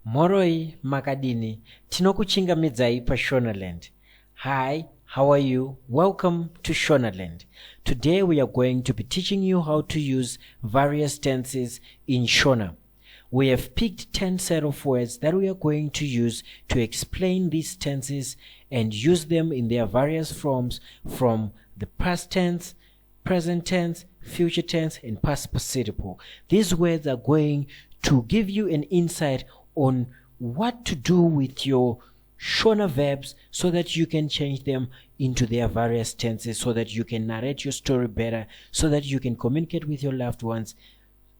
Moroi Makadini, Tinokuchingamidzai pa Shonaland. Hi, how are you? Welcome to Shonaland. Today we are going to be teaching you how to use various tenses in Shona. We have picked 10 set of words that we are going to use to explain these tenses and use them in their various forms from the past tense, present tense, future tense, and past participle. These words are going to give you an insight on what to do with your Shona verbs so that you can change them into their various tenses, so that you can narrate your story better, so that you can communicate with your loved ones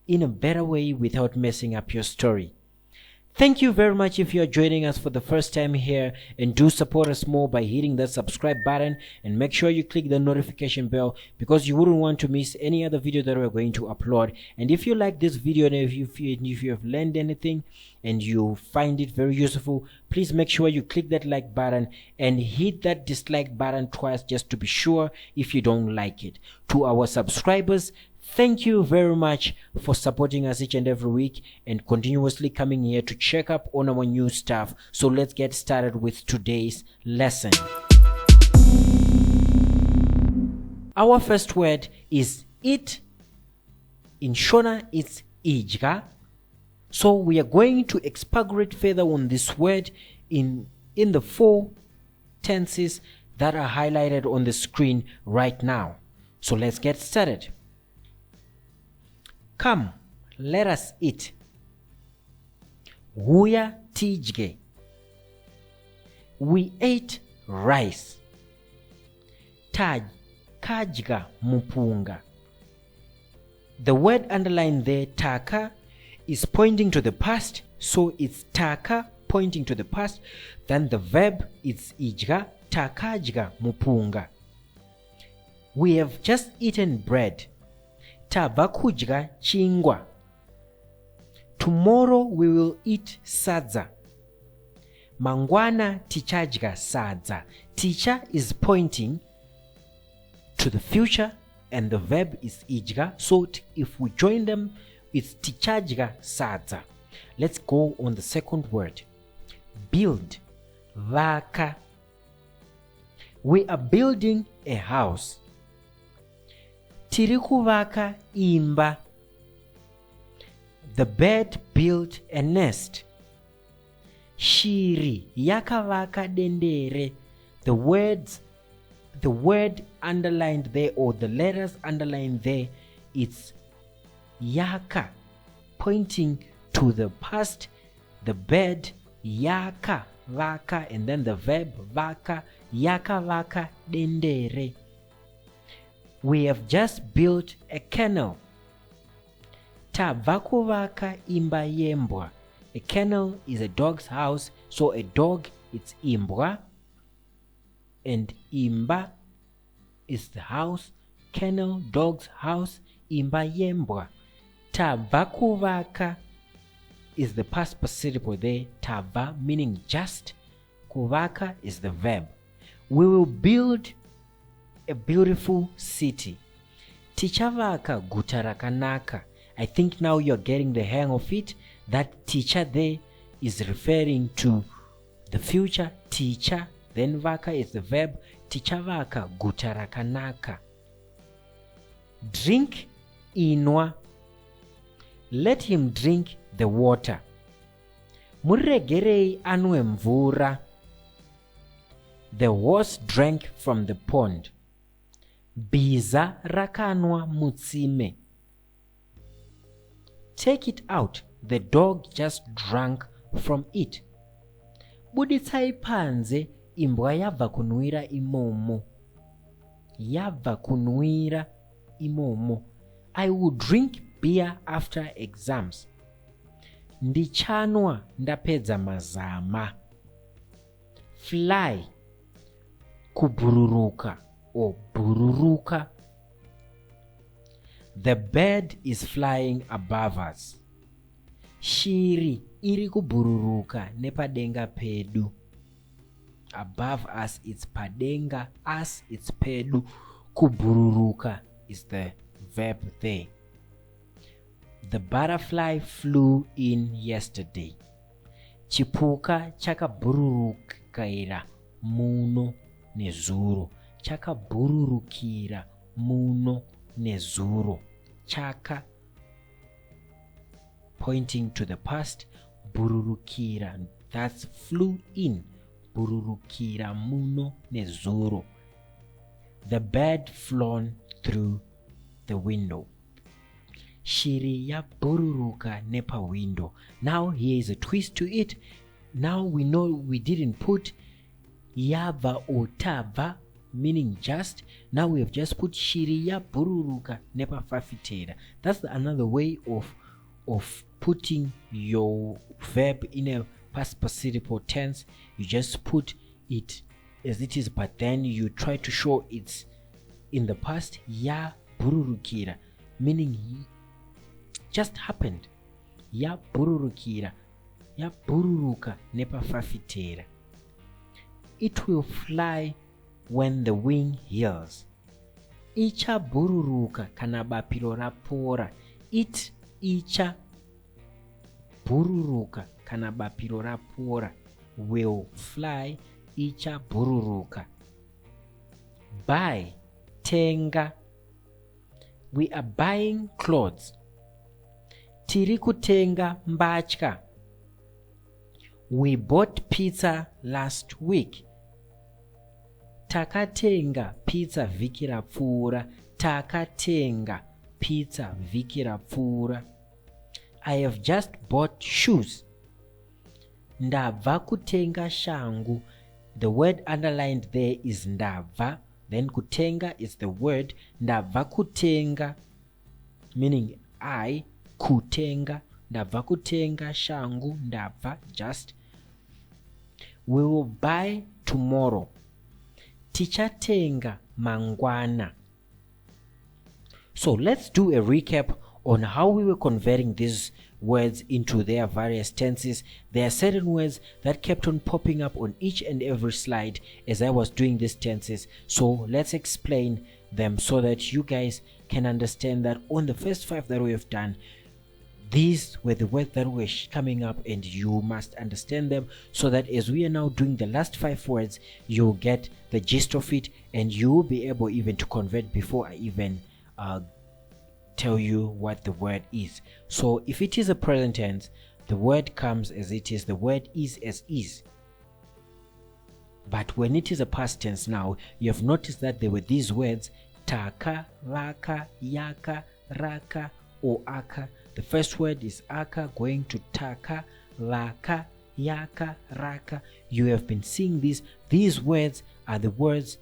in a better way without messing up your story. Thank you very much if you are joining us for the first time here, and do support us more by hitting that subscribe button and make sure you click the notification bell, because you wouldn't want to miss any other video that we're going to upload. And if you like this video and if you have learned anything and you find it very useful, please make sure you click that like button and hit that dislike button twice just to be sure if you don't like it. To our subscribers, thank you very much for supporting us each and every week and continuously coming here to check up on our new stuff. So let's get started with today's lesson. Our first word is it. In Shona, it's IDYA. So we are going to expagorate further on this word in the 4 tenses that are highlighted on the screen right now. So let's get started. Come, let us eat. Huya tidye. We ate rice. Kajga mupunga. The word underlined there, taka, is pointing to the past, so it's taka pointing to the past. Then the verb is idya, takajga mupunga. We have just eaten bread. Tava kudya chingwa. Tomorrow we will eat sadza. Mangwana tichajga sadza. Teacher is pointing to the future and the verb is idya. So if we join them, it's tichajga sadza. Let's go on the second word. Build. VAKA. We are building a house. Tiri kuvaka IMBA. The bird built a nest. Shiri yakavaka dendere. The word underlined there, or the letters underlined there, it's yaka, pointing to the past. The bird yaka vaka, and then the verb vaka, yakavaka dendere. We have just built a kennel. Tabvakuvaka imba yembwa. A kennel is a dog's house, so a dog it's imbwa, and imba is the house. Kennel, dog's house, imba yembwa. Tabvakuvaka is the past participle there. Tava meaning just. Kuvaka is the verb. We will build a beautiful city. Tichavaka guta rakanaka. I think now you're getting the hang of it. That teacher there is referring to the future teacher. Then vaka is the verb. Tichavaka guta rakanaka. Drink INWA. Let him drink the water. Muregerei anwe mvura. The horse drank from the pond. Biza rakanwa mutsime. Take it out. The dog just drank from it. Buditsai panze, imbwa yabva kunwira imomo. Yabva kunwira imomo. I will drink beer after exams. Ndichanwa ndapedza mazama. Fly. KUBHURURUKA or bhururuka. The bird is flying above us. Shiri iri kubhururuka nepadenga pedu. Above us it's padenga, us it's pedu. KUBHURURUKA is the verb there. The butterfly flew in yesterday. Chipuka chakabhururukira muno nezuro. Chakabhururukira muno nezuro. Chaka, pointing to the past. Bururukira, that's flew in. Bururukira muno nezuro. The bird flown through the window. Shiri yabururuka nepa window. Now here is a twist to it. Now we know we didn't put yava or tava, meaning just. Now we have just put shiri yabururuka nepa fafitera. That's another way of putting your verb in a past participle tense. You just put it as it is, but then you try to show it's in the past. Ya bururukira, meaning just happened. Ya bururukira, ya bururuka nepa fafitera. It will fly when the wing heals. Icha bururuka kana bapiro rapora. It icha bururuka kana bapiro rapora. Will fly. Icha bururuka. Buy, tenga. We are buying clothes. Tiri kutenga mbachka. We bought pizza last week. Takatenga pizza vhiki rapfuura. Takatenga pizza vhiki rapfuura. I have just bought shoes. Ndabva kutenga shangu. The word underlined there is ndabva. Then kutenga is the word. Ndabva kutenga, meaning I. Kutenga. Ndabva kutenga shangu. Ndabva just. We will buy tomorrow. Tichatenga mangwana. So let's do a recap on how we were converting these words into their various tenses. There are certain words that kept on popping up on each and every slide as I was doing these tenses. So let's explain them so that you guys can understand that on the first 5 that we have done, these were the words that were coming up, and you must understand them so that as we are now doing the last 5 words, you'll get the gist of it and you'll be able even to convert before I even tell you what the word is. So if it is a present tense, the word comes as it is, the word is as is. But when it is a past tense now, you have noticed that there were these words taka, vaka, yaka, raka, or aka. The first word is aka going to taka, vaka, yaka, raka. You have been seeing these. These words are the words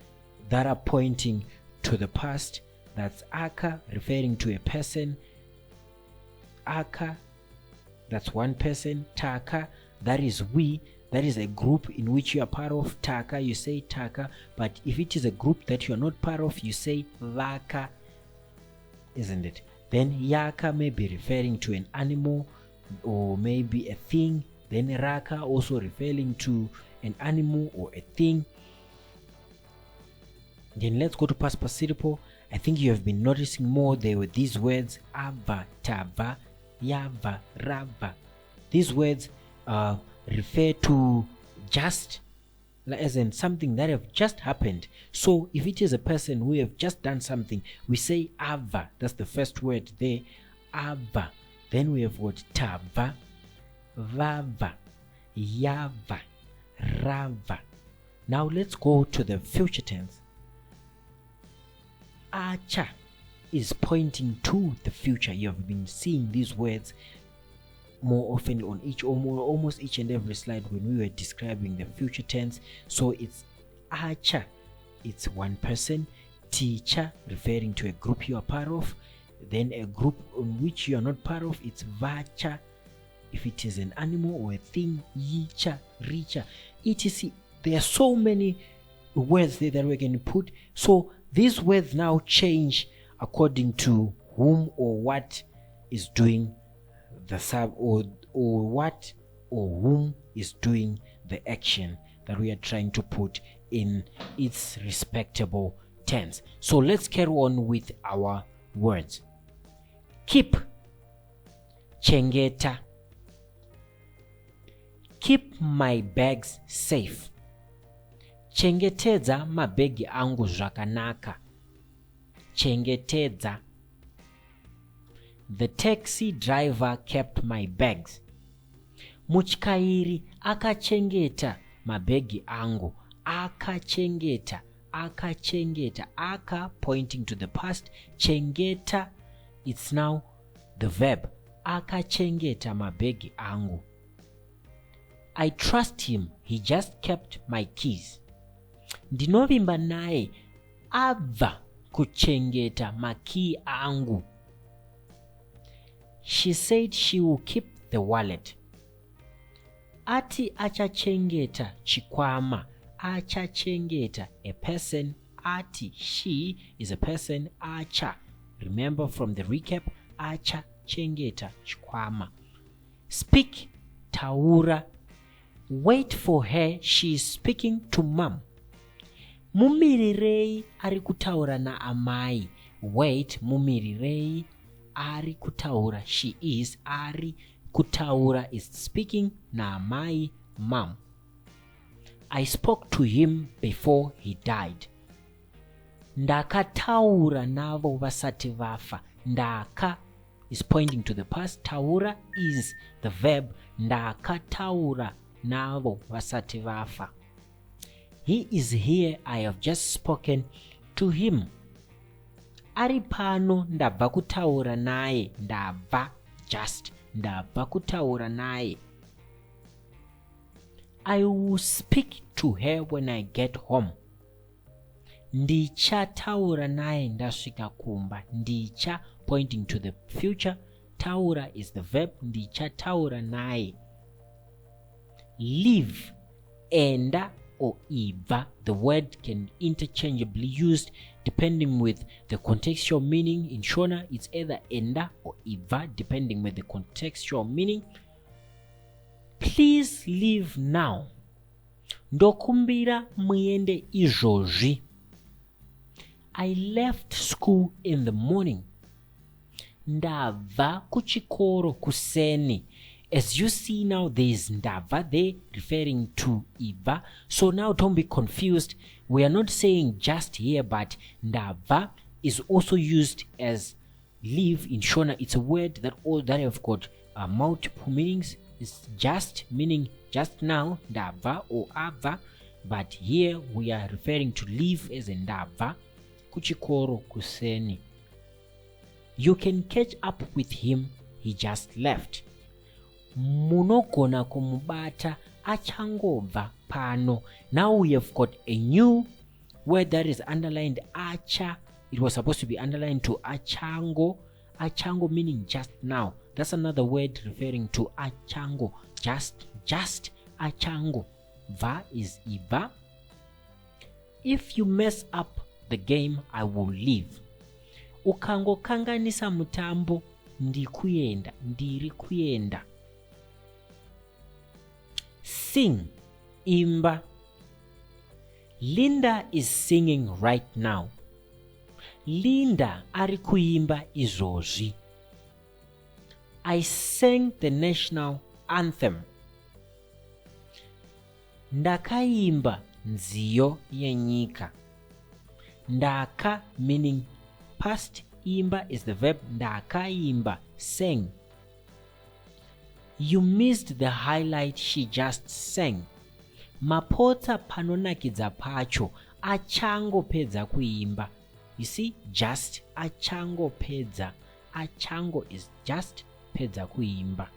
that are pointing to the past. That's aka, referring to a person. Aka, that's one person. Taka, that is we. That is a group in which you are part of. Taka, you say taka. But if it is a group that you are not part of, you say vaka, isn't it? Then yaka may be referring to an animal or maybe a thing. Then raka also referring to an animal or a thing. Then let's go to past participle. I think you have been noticing more. There were these words ava, tava, yava, rava. These words refer to just, as in something that have just happened. So if it is a person who have just done something, we say ava. That's the first word there, ava. Then we have what tava, vava, yava, rava. Now let's go to the future tense. Acha is pointing to the future. You have been seeing these words more often on each or more, almost each and every slide when we were describing the future tense. So it's acha, it's one person. Teacher, referring to a group you are part of. Then a group on which you are not part of, it's vacha. If it is an animal or a thing, yicha, richa, etc. There are so many words there that we're going to put. So these words now change according to whom or what is doing the sub, or what or whom is doing the action that we are trying to put in its respectable tense. So let's carry on with our words. Keep, CHENGETA. Keep my bags safe. Chengetedza mabhegi angu zvakanaka. Chengetedza. The taxi driver kept my bags. Mutyairi akachengeta mabhegi angu. Akachengeta. Akachengeta. Aka pointing to the past. Chengeta, it's now the verb. Akachengeta mabhegi angu. I trust him. He just kept my keys. Ndinovimba naye abva kuchengeta makey angu. She said she will keep the wallet. Ati achachengeta chikwama. Achachengeta, a person. Ati, she is a person. Acha, remember from the recap, achachengeta chikwama. Speak, taura. Wait for her, she is speaking to mom. Mumirirei ari kutaura na amai. Wait, mumirirei ari kutaura. She is ari kutaura is speaking na amai, mom. I spoke to him before he died. Ndakataura navo vasati vafa. Ndaka is pointing to the past. Taura is the verb. Ndakataura navo vasati vafa. He is here. I have just spoken to him. Ari pano ndabva kutaura naye. Ndabva, just. Ndabva kutaura naye. I will speak to her when I get home. Ndichataura naye ndasvika kumba. Ndicha pointing to the future. Taura is the verb. Ndichataura naye. Leave, enda or IBVA. The word can interchangeably used depending with the contextual meaning. In Shona, it's either enda or IBVA depending with the contextual meaning. Please leave now. Ndokumbira muende izvozvi. I left school in the morning. Ndabva kuchikoro kuseni. As you see now, there is ndabva there referring to IBVA. So now don't be confused. We are not saying just here, but ndabva is also used as leave in Shona. It's a word that have got multiple meanings. It's just meaning just now, ndabva or abva. But here we are referring to leave as ndabva kuchikoro kuseni. You can catch up with him. He just left. Munogona kumubata achangobva pano. Now we have got a new word that is underlined, acha. It was supposed to be underlined to achango. Achango meaning just now. That's another word referring to achango. Just achango. Va is IBVA. If you mess up the game, I will leave. Ukango kanganisa mutambo, ndikuyenda, ndiri kuyenda. Sing, imba. Linda is singing right now. Linda ari kuimba izvozvi. I sang the national anthem. Ndakaimba nziyo yenyika. Ndaka meaning past, imba is the verb. Ndakaimba, sang. You missed the highlight she just sang. Mapota panonakidza pacho achangopedza kuimba. You see, just achangopedza. Achango is just pedza kuimba.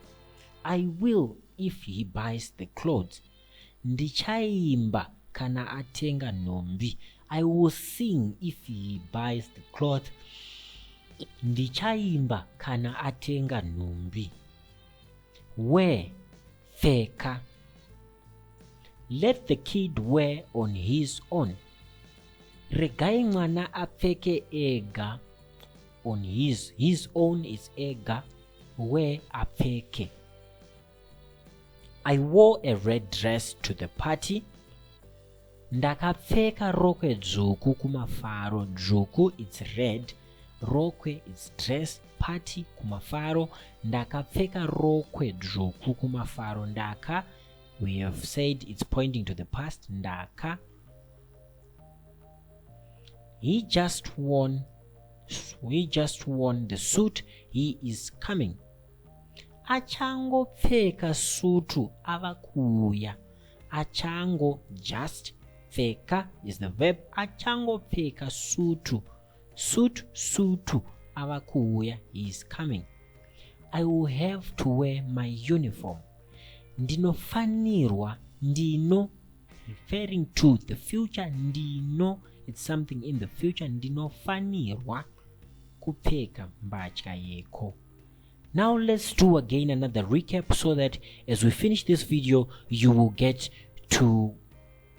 I will if he buys the clothes. Ndichaimba kana atenga nhumbi. I will sing if he buys the cloth. Ndichaimba kana atenga nhumbi. Wear, PFEKA. Let the kid wear on his own. Regai mwana apfeke ega. On his own is ega. Wear apfeke. I wore a red dress to the party. Ndakapfeka rokwe dzvuku kumafaro. Dzvuku it's red. Rokwe it's dress. Party kumafaro. Ndakapfeka rokwe dzvuku kumafaro. Ndaka We have said it's pointing to the past. Ndaka. He just won the suit. He is coming. Achangopfeka sutu ava kuuya. Achango just pfeka is the verb. Achangopfeka sutu. Sutu ava kuuya. He is coming. I will have to wear my uniform. Ndinofanirwa. Ndino referring to the future. Ndino, it's something in the future. Ndinofanirwa kupfeka mbatya yeko. Now let's do again another recap so that as we finish this video, you will get to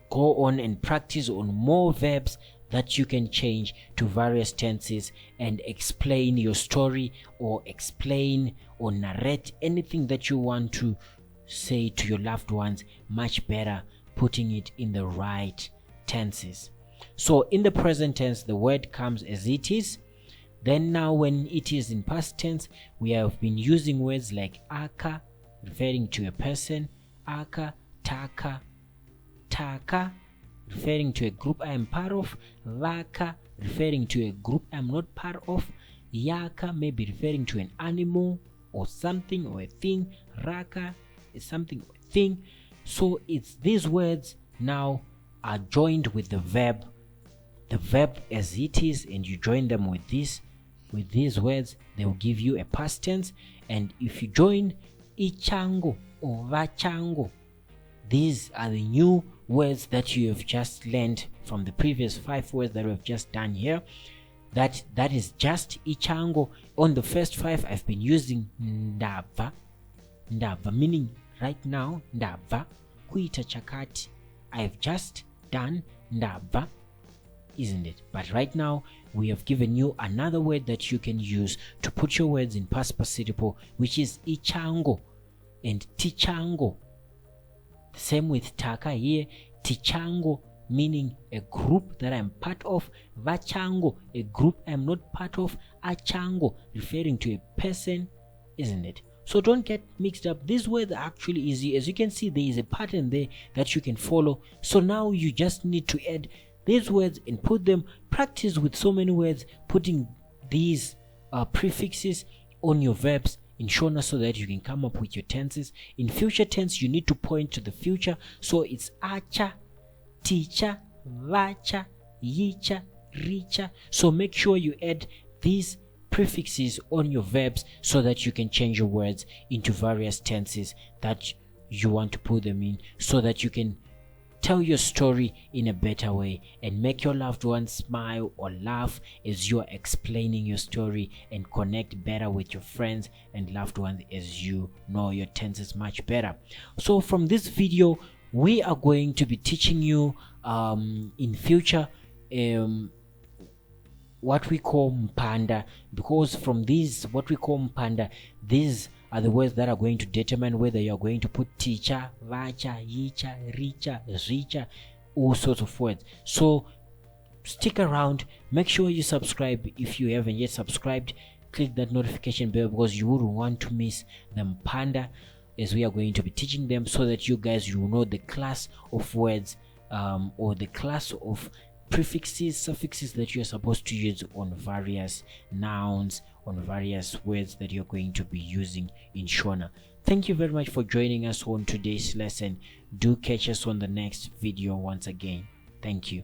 go on and practice on more verbs that you can change to various tenses and explain your story or explain or narrate anything that you want to say to your loved ones much better, putting it in the right tenses. So in the present tense, the word comes as it is. Then now when it is in past tense, we have been using words like aka, referring to a person, aka, taka, referring to a group I am part of, VAKA, referring to a group I am not part of, yaka, maybe referring to an animal or something or a thing, raka is something or a thing. So it's these words now are joined with the verb as it is, and you join them with these words, they will give you a past tense. And if you join ichango or vachango, these are the new words that you have just learned from the previous 5 words that we have just done here. That is just ichango. On the first 5, I've been using ndava, meaning right now, ndava kuita chakati. I've just done ndava, isn't it? But right now we have given you another word that you can use to put your words in past participle, which is ichango and tichango. Same with taka here. Tichango meaning a group that I'm part of, vachango a group I'm not part of, achango referring to a person, isn't it? So don't get mixed up. These words are actually easy. As you can see, there is a pattern there that you can follow. So now you just need to add these words and put them, practice with so many words, putting these prefixes on your verbs in Shona so that you can come up with your tenses. In future tense, you need to point to the future. So it's acha, ticha, vacha, yicha, richa. So make sure you add these prefixes on your verbs so that you can change your words into various tenses that you want to put them in, so that you can tell your story in a better way and make your loved ones smile or laugh as you are explaining your story, and connect better with your friends and loved ones as you know your tenses much better. So from this video, we are going to be teaching you in future what we call mpanda, because from these what we call mpanda, these are the words that are going to determine whether you're going to put teacher, vacha, yicha, richa, zricha, all sorts of words. So stick around, make sure you subscribe if you haven't yet subscribed. Click that notification bell because you wouldn't want to miss the mpanda as we are going to be teaching them, so that you guys, you know the class of words or the class of prefixes, suffixes that you're supposed to use on various nouns, on various words that you're going to be using in Shona. Thank you very much for joining us on today's lesson. Do catch us on the next video once again. Thank you.